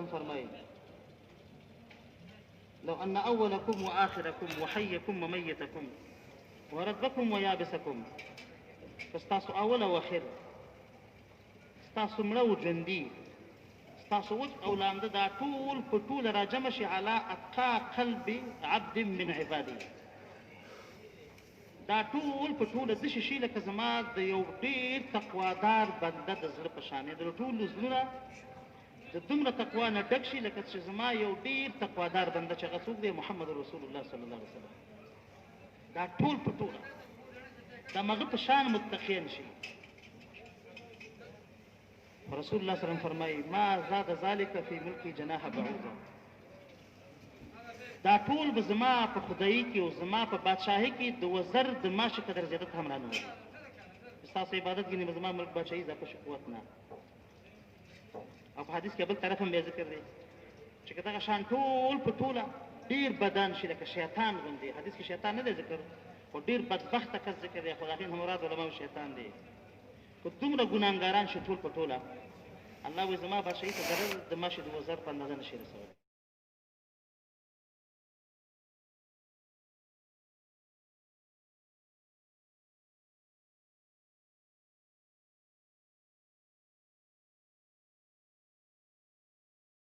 وسلم فرمایي لو ان اولکم واخرکم وحیکم ومیتکم وربکم ویابسکم ستاسو اول او اخر ستاسو مړه او ژوندي ستاسو وچ او لانده دا ټول په ټوله راجمع شي علی اتقا قلب عبد من عبادي دا ټول په ټوله داسې شي لکه زما د یو ډېر تقوادار بنده د زړه په شان د ټولو زړونه د دومره تقوا نه ډک شي لکه چې زما یو ډېر تقوادار بنده چې هغه څوک دی محمد رسول الله صلی الله علیه وسلم دا ټول په ټوله د هغه په شان متقین شي. رسول الله صلی الله علیه وسلم فرمایي ما زاد ذلك فی ملکی جناح بعوضه دا ټول به زما په خدایي کې او زما په بادشاهۍ کې د وزر د ماشي قدر زیادت هم رانه وي. ستاسو عبادت کې زما ملک بادشاهي اضافه شي قوت نه. او په حدیث کې بل طرف هم بیا ذکر دی چې که دغه شان ټول په ټوله ډېر بدن شي لکه شیطان غوندې. حدیث کې شیطان نه دی ذکر خو ډېر بدبخته کس ذکر دی. خو د هغې نه مراد علماو شیطان دی. که دومره ګناهګاران شي ټول په ټوله الله وایي زما بادشاهي ته ضرر د ماشي د وزر په اندازه نه شي رسولی.